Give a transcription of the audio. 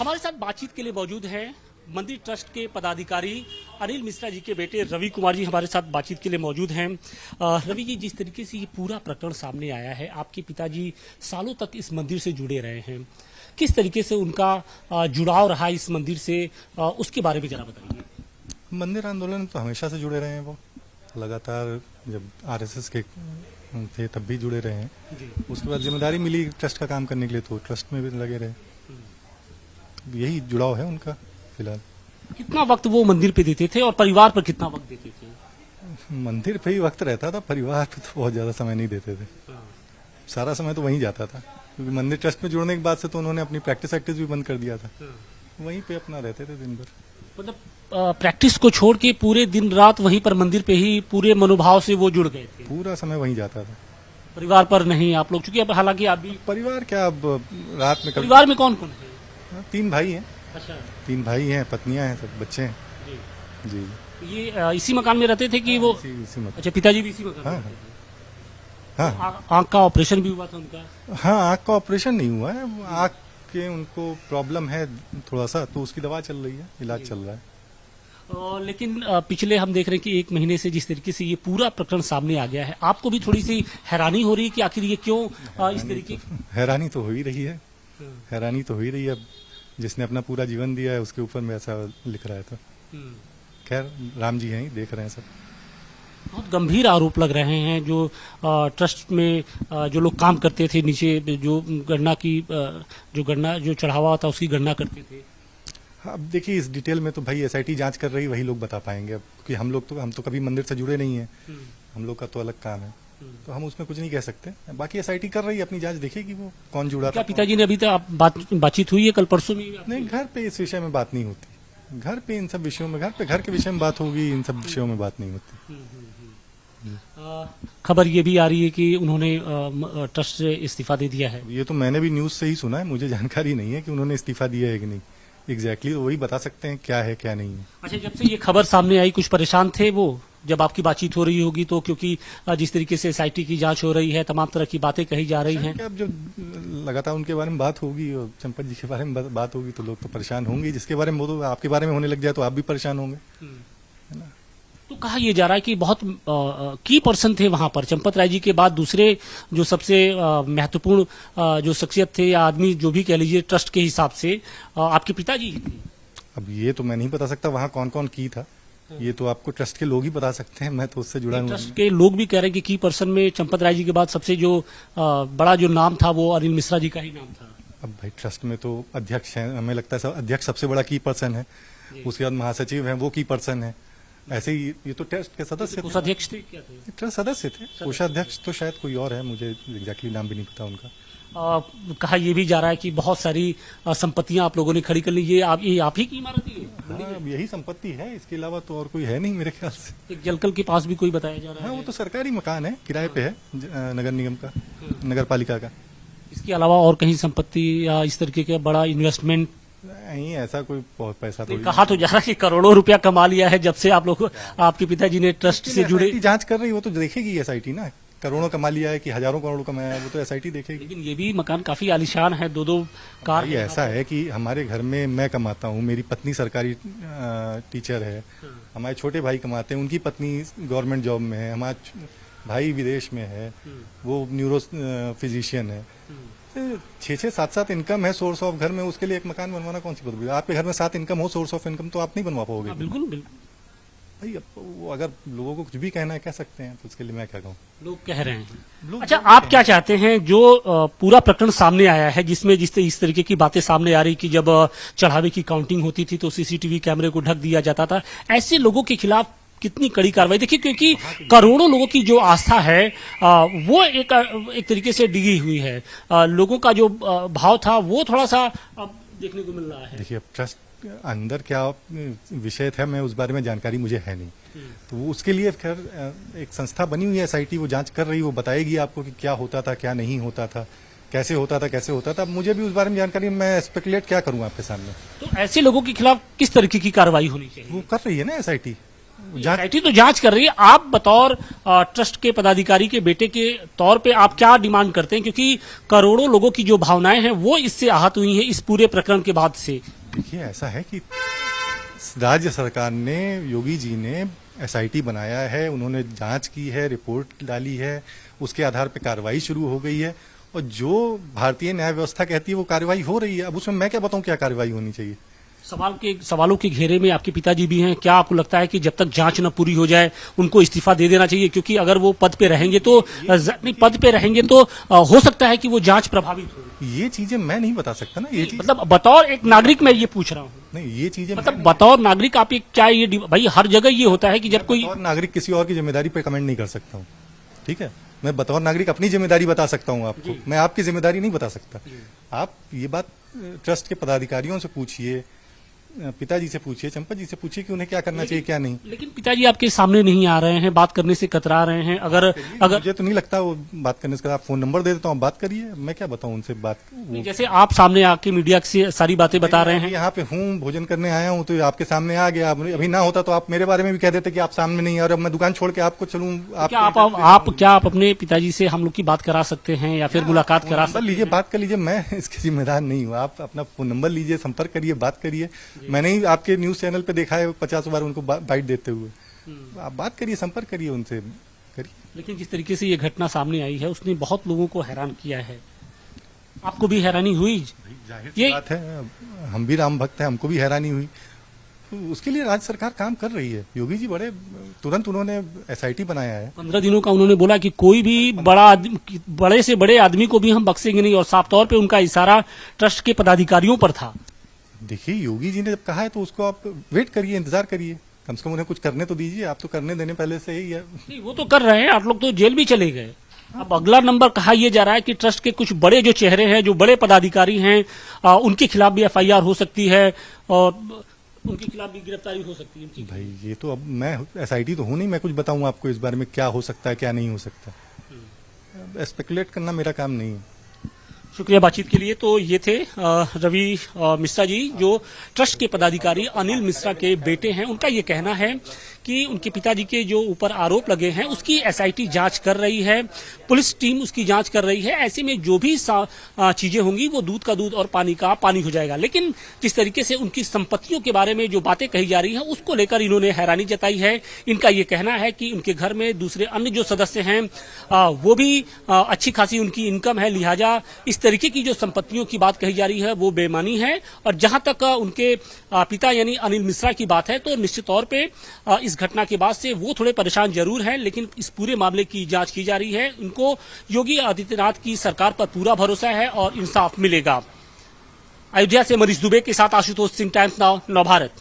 हमारे साथ बातचीत के लिए मौजूद हैं मंदिर ट्रस्ट के पदाधिकारी अनिल मिश्रा जी के बेटे रवि कुमार जी हमारे साथ बातचीत के लिए मौजूद हैं। रवि जी, जिस तरीके से ये पूरा प्रकरण सामने आया है, आपके पिताजी सालों तक इस मंदिर से जुड़े रहे हैं, किस तरीके से उनका जुड़ाव रहा इस मंदिर से, उसके बारे में जरा बताइए। मंदिर आंदोलन तो हमेशा से जुड़े रहे हैं, वो लगातार जब आरएसएस के थे तब भी जुड़े रहे हैं। उसके बाद जिम्मेदारी मिली ट्रस्ट का काम करने के लिए तो ट्रस्ट में भी लगे रहे। यही जुड़ाव है उनका फिलहाल। कितना वक्त वो मंदिर पे देते थे और परिवार पर कितना वक्त देते थे? मंदिर पे ही वक्त रहता था, परिवार पे तो बहुत ज्यादा समय नहीं देते थे। सारा समय तो वहीं जाता था, क्योंकि मंदिर ट्रस्ट में जुड़ने के बाद से तो उन्होंने अपनी प्रैक्टिस भी बंद कर दिया था। वहीं पे अपना रहते थे दिन भर। मतलब प्रैक्टिस को छोड़ के पूरे दिन रात वहीं पर मंदिर पे ही पूरे मनोभाव से वो जुड़ गए थे। पूरा समय वहीं जाता था, परिवार पर नहीं आप लोग, चूंकि अब हालांकि आप भी परिवार क्या, अब रात में परिवार में कौन कौन है? 3 भाई हैं। अच्छा, 3 भाई हैं, पत्नियां हैं, सब बच्चे हैं। जी ये इसी मकान में रहते थे कि वो? इसी मत। अच्छा, पिताजी भी इसी मकान में हाँ, रहते थे। हाँ आंख का ऑपरेशन भी हुआ था उनका? हाँ, आँख का ऑपरेशन नहीं हुआ है, आँख के उनको प्रॉब्लम है थोड़ा सा, तो उसकी दवा चल रही है, इलाज चल रहा है। लेकिन पिछले हम देख रहे हैं कि 1 महीने से जिस तरीके से ये पूरा प्रकरण सामने आ गया है, आपको भी थोड़ी सी हैरानी हो रही है कि आखिर ये क्यों इस तरीके? हैरानी तो हो ही रही है, हैरानी तो हो ही रही है। जिसने अपना पूरा जीवन दिया है उसके ऊपर में ऐसा लिख रहा है तो खैर राम जी हैं, देख रहे हैं सब। बहुत गंभीर आरोप लग रहे हैं जो ट्रस्ट में जो लोग काम करते थे, नीचे जो गणना की जो चढ़ावा था उसकी गणना करते थे। अब देखिए, इस डिटेल में तो भाई एसआईटी जांच कर रही, वही लोग बता पाएंगे। अब क्योंकि हम तो कभी मंदिर से जुड़े नहीं हैं, हम लोग का तो अलग काम है, तो हम उसमें कुछ नहीं कह सकते। बाकी एसआईटी कर रही है, अपनी जांच देखेगी वो कौन जुड़ा क्या था। पिताजी ने अभी तक बातचीत हुई है कल परसों में? नहीं, घर पे इस विषय में बात नहीं होती। घर पे इन सब विषयों में, घर के विषय में बात होगी, इन सब विषयों में बात नहीं होती। खबर ये भी आ रही है कि उन्होंने ट्रस्ट से इस्तीफा दे दिया है। ये तो मैंने भी न्यूज से ही सुना है, मुझे जानकारी नहीं है कि उन्होंने इस्तीफा दिया है कि नहीं। एग्जैक्टली वही बता सकते हैं क्या है क्या नहीं है। अच्छा, जब से ये खबर सामने आई कुछ परेशान थे वो, जब आपकी बातचीत हो रही होगी तो? क्योंकि जिस तरीके से एसआईटी की जांच हो रही है, तमाम तरह की बातें कही जा रही हैं। अब जब लगातार उनके बारे में बात होगी और चंपत जी के बारे में बात होगी तो लोग तो परेशान होंगे। जिसके बारे में वो तो आपके बारे में होने लग जाए तो आप भी परेशान होंगे, है ना। तो कहा यह जा रहा है कि बहुत की पर्सन थे वहां पर, चंपत राय जी के बाद दूसरे जो सबसे महत्वपूर्ण जो शख्सियत थे या आदमी जो भी कह लीजिए ट्रस्ट के हिसाब से, आपके पिताजी ही थे। अब ये तो मैं नहीं बता सकता वहाँ कौन कौन की था, ये तो आपको ट्रस्ट के लोग ही बता सकते हैं, मैं तो उससे जुड़ा हूँ। ट्रस्ट के लोग भी कह रहे हैं कि की पर्सन में चंपत राय जी के बाद सबसे जो बड़ा जो नाम था वो अनिल मिश्रा जी का ही नाम था। अब भाई ट्रस्ट में तो अध्यक्ष है, हमें लगता है अध्यक्ष सबसे बड़ा की पर्सन है, उसके बाद महासचिव है, वो की पर्सन है। ऐसे ही ये तो ट्रस्ट के सदस्य थे। कोषाध्यक्ष थे क्या थे? ट्रस्ट सदस्य थे, कोषाध्यक्ष तो शायद कोई और है, मुझे एग्जैक्टली नाम भी नहीं पता उनका। कहा यह भी जा रहा है कि बहुत सारी संपत्तियां आप लोगों ने खड़ी कर ली, ये आप ही की इमारत है? हाँ, अब यही संपत्ति है, इसके अलावा तो और कोई है नहीं मेरे ख्याल से। एक जलकल के पास भी कोई बताया जा रहा है? हाँ, वो तो सरकारी मकान है, किराए पे है, नगर निगम का, नगर पालिका का। इसके अलावा और कहीं संपत्ति या इस तरीके का बड़ा इन्वेस्टमेंट? नहीं, ऐसा कोई बहुत पैसा तो कहा तो जा रहा है कि करोड़ों रुपया कमा लिया है जब से आप लोग, आपके पिताजी ने ट्रस्ट से जुड़े। जांच कर रही, वो तो देखेगी एसआईटी ना, करोड़ों कमा लिया है कि हजारों करोड़ कमाया है, वो तो एसआईटी देखेगी। लेकिन ये भी मकान काफी आलीशान है, 2-2 कार। ये ऐसा है कि हमारे घर में मैं कमाता हूँ, मेरी पत्नी सरकारी टीचर है, हमारे छोटे भाई कमाते हैं, उनकी पत्नी गवर्नमेंट जॉब में है, हमारा भाई विदेश में है, वो न्यूरो फिजिशियन है। 6-6, 7-7 इनकम है सोर्स ऑफ घर में, उसके लिए एक मकान बनवाना कौन सी बात है? आपके घर में 7 इनकम हो, सोर्स ऑफ इनकम, तो आप नहीं बनवा पाओगे। बिल्कुल बिल्कुल भाई, वो अगर लोगों को कुछ भी कहना है कह सकते हैं, तो उसके लिए मैं क्या कहूँ। लोग कह रहे हैं। अच्छा, आप क्या चाहते हैं जो पूरा प्रकरण सामने आया है, जिसमें इस तरीके की बातें सामने आ रही कि जब चढ़ावे की काउंटिंग होती थी तो सीसीटीवी कैमरे को ढक दिया जाता था, ऐसे लोगों के खिलाफ कितनी कड़ी कार्रवाई? देखिए, क्योंकि करोड़ों लोगों की जो आस्था है वो एक तरीके से डिगी हुई है, लोगों का जो भाव था वो थोड़ा सा देखने को मिल रहा है। देखिए, अब ट्रस्ट अंदर क्या विषय था, मैं उस बारे में जानकारी मुझे है नहीं, तो वो उसके लिए खैर एक संस्था बनी हुई है एसआईटी, वो जांच कर रही है, वो बताएगी आपको कि क्या होता था, क्या नहीं होता था, कैसे होता था। अब मुझे भी उस बारे में जानकारी, मैं स्पेकुलेट क्या करूं आपके सामने। तो ऐसे लोगों के खिलाफ किस तरीके की कार्रवाई होनी चाहिए? वो कर रही है ना एसआईटी, जांच एसआईटी तो जांच कर रही है, आप बतौर ट्रस्ट के पदाधिकारी के बेटे के तौर पे आप क्या डिमांड करते हैं, क्योंकि करोड़ों लोगों की जो भावनाएं हैं वो इससे आहत हुई हैं इस पूरे प्रकरण के बाद से। देखिए, ऐसा है कि राज्य सरकार ने, योगी जी ने एसआईटी बनाया है, उन्होंने जांच की है, रिपोर्ट डाली है, उसके आधार पर कार्रवाई शुरू हो गई है और जो भारतीय न्याय व्यवस्था कहती है वो कार्रवाई हो रही है। अब उसमें मैं क्या बताऊं क्या कार्रवाई होनी चाहिए। सवालों के घेरे में आपके पिताजी भी हैं, क्या आपको लगता है कि जब तक जांच न पूरी हो जाए उनको इस्तीफा दे देना चाहिए, क्योंकि अगर वो पद पे रहेंगे तो हो सकता है कि वो जांच प्रभावित हो। ये चीजें मैं नहीं बता सकता ना, ये चीज मतलब बतौर एक नागरिक मैं ये पूछ रहा हूँ। नहीं, ये चीजें मतलब बतौर नागरिक आप ये क्या ये भाई हर जगह ये होता है कि जब कोई बतौर नागरिक किसी और की जिम्मेदारी पे कमेंट नहीं कर सकता हूँ, ठीक है। मैं बतौर नागरिक अपनी जिम्मेदारी बता सकता हूँ आपको, मैं आपकी जिम्मेदारी नहीं बता सकता। आप ये बात ट्रस्ट के पदाधिकारियों से पूछिए, पिताजी से पूछिए, चंपा जी से पूछिए कि उन्हें क्या करना चाहिए क्या नहीं। लेकिन पिताजी आपके सामने नहीं आ रहे हैं, बात करने से कतरा रहे हैं। अगर मुझे तो नहीं लगता वो बात करने से, आप फोन नंबर दे देता हूँ, बात करिए, मैं क्या बताऊँ उनसे बात। जैसे आप सामने आके मीडिया से सारी बातें बता रहे हैं। यहाँ पे हूँ, भोजन करने आया हूँ तो आपके सामने आ गया। अभी ना होता तो आप मेरे बारे में भी कह देते कि आप सामने नहीं, और अब मैं दुकान छोड़ के आपको चलूँ। क्या आप अपने पिताजी से हम लोग की बात करा सकते हैं या फिर मुलाकात करा सकते हैं? लीजिए, बात कर लीजिए, मैं इसके जिम्मेदार नहीं हूँ। आप अपना फोन नंबर लीजिए, संपर्क करिए, बात करिए। मैंने ही आपके न्यूज चैनल पे देखा है 50 बार उनको बाइट देते हुए। आप बात करिए, संपर्क करिए उनसे, करिए। लेकिन जिस तरीके से ये घटना सामने आई है उसने बहुत लोगों को हैरान किया है। आपको भी हैरानी हुई? जाहिर सी बात है, हम भी राम भक्त हैं, हमको भी हैरानी हुई। तो उसके लिए राज्य सरकार काम कर रही है। योगी जी तुरंत उन्होंने एसआईटी बनाया है। 15 दिनों का उन्होंने बोला कि कोई भी बड़े से बड़े आदमी को भी हम बख्शेंगे नहीं, और साफ तौर पे उनका इशारा ट्रस्ट के पदाधिकारियों पर था। देखिए, योगी जी ने जब कहा है तो उसको आप वेट करिए, इंतजार करिए, कम से कम उन्हें कुछ करने तो दीजिए। आप तो करने देने पहले से ही है। नहीं, वो तो कर रहे हैं, आप लोग तो जेल भी चले गए। अब अगला नंबर कहा यह जा रहा है कि ट्रस्ट के कुछ बड़े जो चेहरे हैं, जो बड़े पदाधिकारी हैं, उनके खिलाफ भी एफआईआर हो सकती है और उनके खिलाफ भी गिरफ्तारी हो सकती है। भाई ये तो, अब मैं एसआईटी तो हूं नहीं, मैं कुछ बताऊं आपको इस बारे में क्या हो सकता है क्या नहीं हो सकता। स्पेकुलेट करना मेरा काम नहीं है। शुक्रिया बातचीत के लिए। तो ये थे रवि मिश्रा जी, जो ट्रस्ट के पदाधिकारी अनिल मिश्रा के बेटे हैं। उनका ये कहना है कि उनके पिताजी के जो ऊपर आरोप लगे हैं उसकी एसआईटी जांच कर रही है, पुलिस टीम उसकी जांच कर रही है। ऐसे में जो भी चीजें होंगी वो दूध का दूध और पानी का पानी हो जाएगा। लेकिन जिस तरीके से उनकी संपत्तियों के बारे में जो बातें कही जा रही हैं उसको लेकर इन्होंने हैरानी जताई है। इनका ये कहना है कि उनके घर में दूसरे अन्य जो सदस्य हैं वो भी अच्छी खासी उनकी इनकम है, लिहाजा इस तरीके की जो संपत्तियों की बात कही जा रही है वो बेमानी है। और जहां तक उनके पिता यानी अनिल मिश्रा की बात है तो निश्चित तौर पे इस घटना के बाद से वो थोड़े परेशान जरूर हैं, लेकिन इस पूरे मामले की जांच की जा रही है। उनको योगी आदित्यनाथ की सरकार पर पूरा भरोसा है और इंसाफ मिलेगा। अयोध्या से मनीष दुबे के साथ आशुतोष सिंह, टाइम्स नाउ, नव भारत।